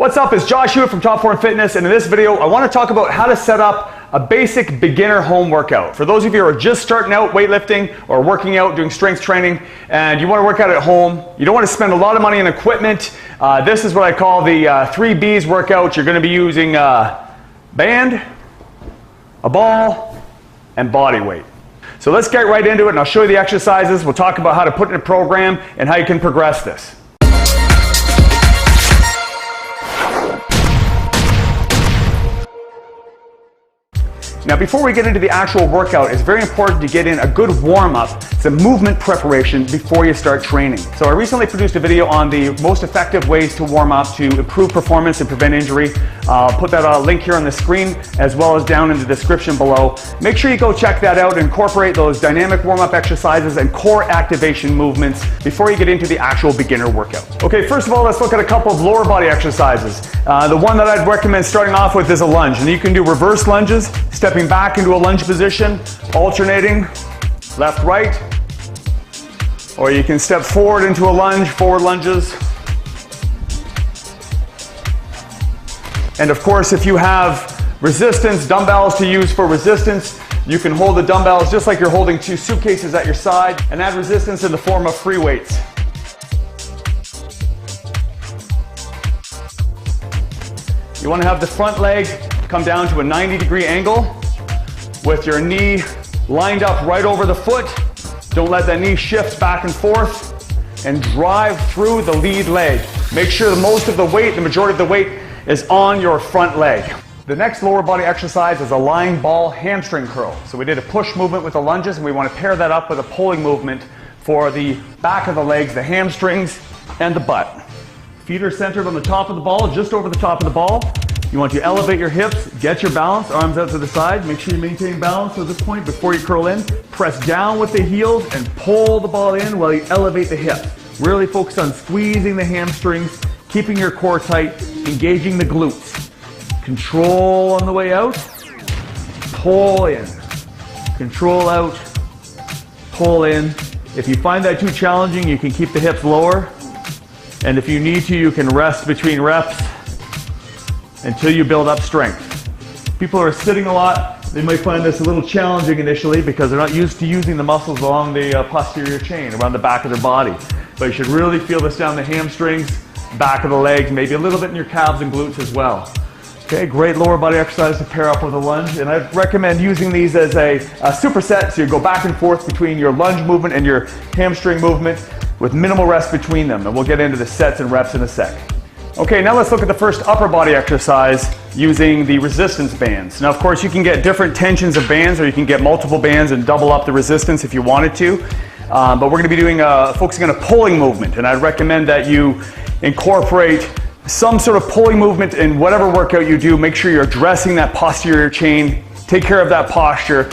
What's up, it's Josh Hewitt from Top Form Fitness, and in this video I want to talk about how to set up a basic beginner home workout. For those of you who are just starting out weightlifting or working out, doing strength training, and you want to work out at home, you don't want to spend a lot of money on equipment, this is what I call the 3 B's workout. You're going to be using a band, a ball, and body weight. So let's get right into it, and I'll show you the exercises. We'll talk about how to put in a program and how you can progress this. Now, before we get into the actual workout, it's very important to get in a good warm-up, some movement preparation before you start training. So I recently produced a video on the most effective ways to warm up to improve performance and prevent injury. I'll put that link here on the screen as well as down in the description below. Make sure you go check that out and incorporate those dynamic warm-up exercises and core activation movements before you get into the actual beginner workout. Okay, first of all, let's look at a couple of lower body exercises. The one that I'd recommend starting off with is a lunge, and you can do reverse lunges, stepping back into a lunge position, alternating left, right, or you can step forward into a lunge, forward lunges. And of course, if you have resistance, dumbbells to use for resistance, you can hold the dumbbells just like you're holding 2 suitcases at your side and add resistance in the form of free weights. You want to have the front leg come down to a 90-degree angle with your knee lined up right over the foot. Don't let that knee shift back and forth, and drive through the lead leg. Make sure that most of the weight, the majority of the weight, is on your front leg. The next lower body exercise is a lying ball hamstring curl. So we did a push movement with the lunges, and we want to pair that up with a pulling movement for the back of the legs, the hamstrings, and the butt. Feet are centered on the top of the ball, just over the top of the ball. You want to elevate your hips, get your balance, arms out to the side. Make sure you maintain balance at this point before you curl in. Press down with the heels and pull the ball in while you elevate the hip. Really focus on squeezing the hamstrings, keeping your core tight, engaging the glutes. Control on the way out, pull in. Control out, pull in. If you find that too challenging, you can keep the hips lower. And if you need to, you can rest between reps until you build up strength. People who are sitting a lot, they might find this a little challenging initially because they're not used to using the muscles along the posterior chain, around the back of their body. But you should really feel this down the hamstrings, back of the legs, maybe a little bit in your calves and glutes as well. Okay, great lower body exercise to pair up with a lunge, and I'd recommend using these as a superset, so you go back and forth between your lunge movement and your hamstring movement with minimal rest between them, and we'll get into the sets and reps in a sec. Okay, now let's look at the first upper body exercise using the resistance bands. Now, of course, you can get different tensions of bands, or you can get multiple bands and double up the resistance if you wanted to. But we're going to be doing focusing on a pulling movement, and I'd recommend that you incorporate some sort of pulling movement in whatever workout you do. Make sure you're addressing that posterior chain. Take care of that posture.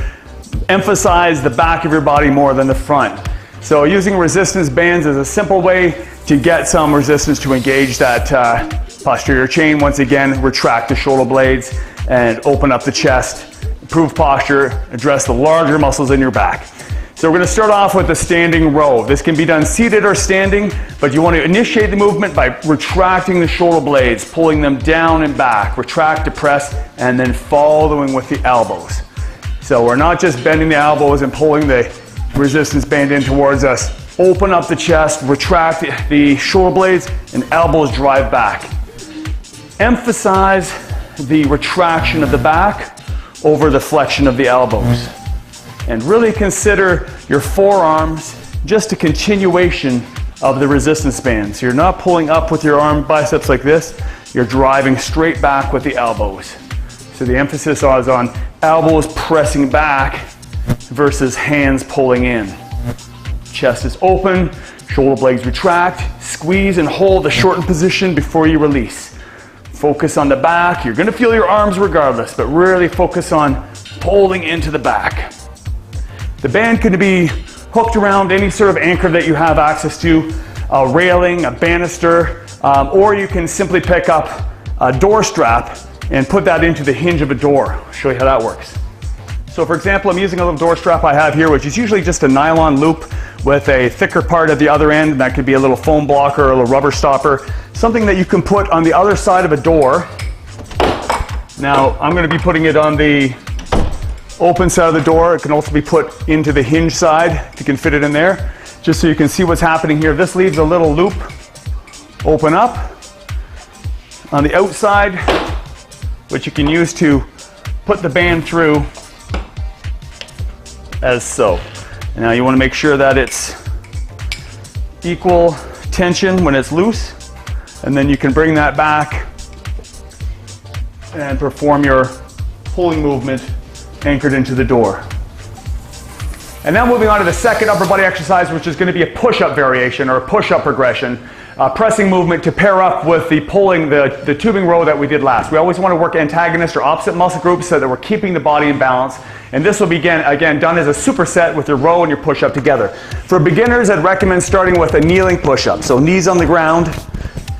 Emphasize the back of your body more than the front. So using resistance bands is a simple way to get some resistance to engage that posterior chain. Once again, retract the shoulder blades and open up the chest, improve posture, address the larger muscles in your back. So we're going to start off with a standing row. This can be done seated or standing, but you want to initiate the movement by retracting the shoulder blades, pulling them down and back, retract to press, and then following with the elbows. So we're not just bending the elbows and pulling the resistance band in towards us. Open up the chest, retract the shoulder blades, and elbows drive back. Emphasize the retraction of the back over the flexion of the elbows. And really consider your forearms just a continuation of the resistance band. So you're not pulling up with your arm biceps like this, you're driving straight back with the elbows. So the emphasis is on elbows pressing back versus hands pulling in. Chest is open, shoulder blades retract, squeeze and hold the shortened position before you release. Focus on the back. You're going to feel your arms regardless, but really focus on pulling into the back. The band can be hooked around any sort of anchor that you have access to, a railing, a banister, or you can simply pick up a door strap and put that into the hinge of a door. I'll show you how that works. So for example, I'm using a little door strap I have here, which is usually just a nylon loop with a thicker part at the other end. That could be a little foam blocker or a little rubber stopper. Something that you can put on the other side of a door. Now, I'm going to be putting it on the open side of the door. It can also be put into the hinge side if you can fit it in there. Just so you can see what's happening here. This leaves a little loop open up on the outside, which you can use to put the band through as so. And now you want to make sure that it's equal tension when it's loose, and then you can bring that back and perform your pulling movement anchored into the door. And now moving on to the second upper body exercise, which is going to be a push-up variation or a push-up progression. Pressing movement to pair up with the pulling, the tubing row that we did last. We always want to work antagonist or opposite muscle groups so that we're keeping the body in balance. And this will be again done as a superset with your row and your push-up together. For beginners, I'd recommend starting with a kneeling push-up. So knees on the ground.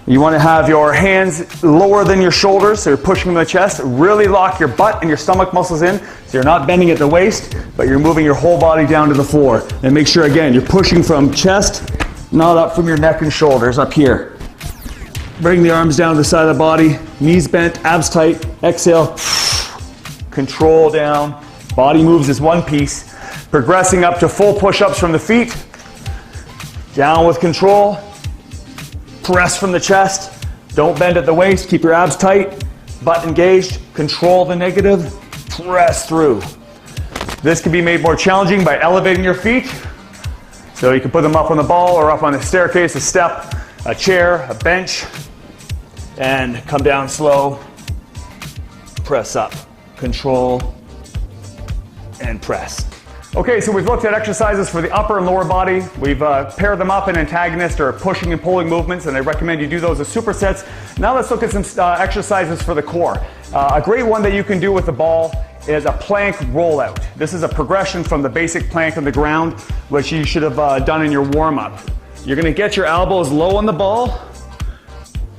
You want to have your hands lower than your shoulders, so you're pushing the chest. Really lock your butt and your stomach muscles in, so you're not bending at the waist, but you're moving your whole body down to the floor. And make sure, again, you're pushing from chest, not up from your neck and shoulders, up here. Bring the arms down to the side of the body, knees bent, abs tight. Exhale, control down. Body moves as one piece. Progressing up to full push-ups from the feet. Down with control. Press from the chest. Don't bend at the waist. Keep your abs tight. Butt engaged. Control the negative. Press through. This can be made more challenging by elevating your feet. So you can put them up on the ball or up on a staircase, a step, a chair, a bench, and come down slow. Press up. Control and press. Okay, so we've looked at exercises for the upper and lower body. We've paired them up in antagonist or pushing and pulling movements, and I recommend you do those as supersets. Now let's look at some exercises for the core. A great one that you can do with the ball is a plank rollout. This is a progression from the basic plank on the ground, which you should have done in your warm-up. You're gonna get your elbows low on the ball,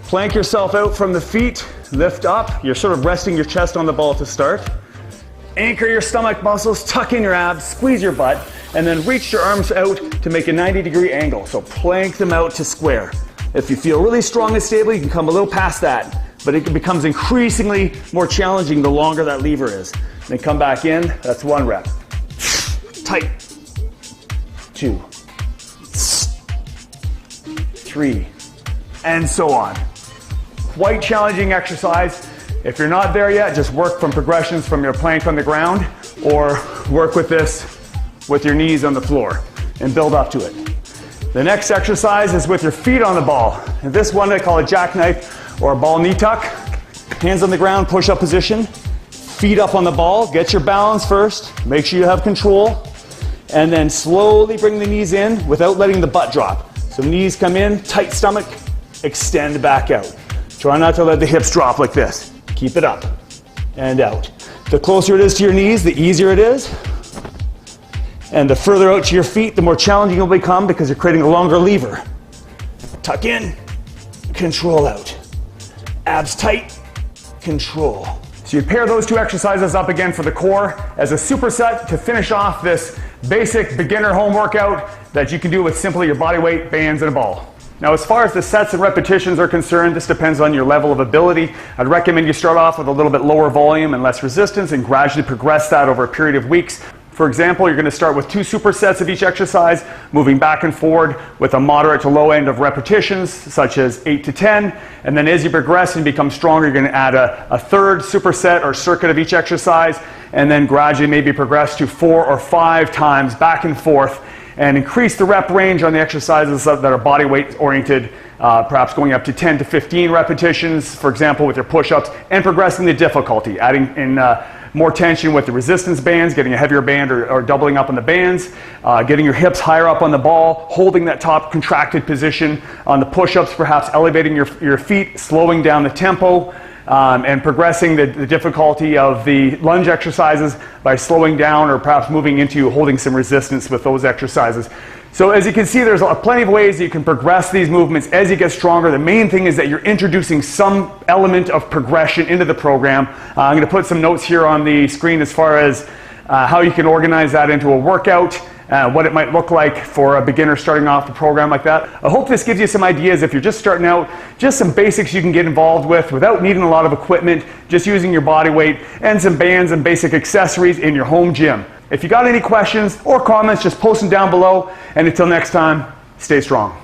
plank yourself out from the feet, lift up. You're sort of resting your chest on the ball to start. Anchor your stomach muscles, tuck in your abs, squeeze your butt, and then reach your arms out to make a 90-degree angle. So plank them out to square. If you feel really strong and stable, you can come a little past that, but it becomes increasingly more challenging the longer that lever is. Then come back in, that's 1 rep. Tight. 2. 3. And so on. Quite challenging exercise. If you're not there yet, just work from progressions from your plank on the ground, or work with this with your knees on the floor and build up to it. The next exercise is with your feet on the ball. And this one I call a jackknife or a ball knee tuck. Hands on the ground, push-up position. Feet up on the ball. Get your balance first. Make sure you have control. And then slowly bring the knees in without letting the butt drop. So knees come in, tight stomach, extend back out. Try not to let the hips drop like this. Keep it up and out. The closer it is to your knees, the easier it is. And the further out to your feet, the more challenging it will become because you're creating a longer lever. Tuck in, control out. Abs tight, control. So you pair those two exercises up again for the core as a superset to finish off this basic beginner home workout that you can do with simply your body weight, bands, and a ball. Now, as far as the sets and repetitions are concerned, this depends on your level of ability. I'd recommend you start off with a little bit lower volume and less resistance and gradually progress that over a period of weeks. For example, you're going to start with 2 supersets of each exercise, moving back and forward with a moderate to low end of repetitions, such as 8 to 10. And then as you progress and become stronger, you're going to add a third superset or circuit of each exercise, and then gradually maybe progress to 4 or 5 times back and forth, and increase the rep range on the exercises that are body weight oriented, perhaps going up to 10 to 15 repetitions, for example, with your push-ups, and progressing the difficulty, adding in more tension with the resistance bands, getting a heavier band or doubling up on the bands, getting your hips higher up on the ball, holding that top contracted position on the push-ups, perhaps elevating your feet, slowing down the tempo, and progressing the difficulty of the lunge exercises by slowing down or perhaps moving into holding some resistance with those exercises. So as you can see, there's plenty of ways that you can progress these movements as you get stronger. The main thing is that you're introducing some element of progression into the program. I'm going to put some notes here on the screen as far as how you can organize that into a workout. what it might look like for a beginner starting off a program like that. I hope this gives you some ideas if you're just starting out, just some basics you can get involved with without needing a lot of equipment, just using your body weight and some bands and basic accessories in your home gym. If you got any questions or comments, just post them down below, and until next time, stay strong.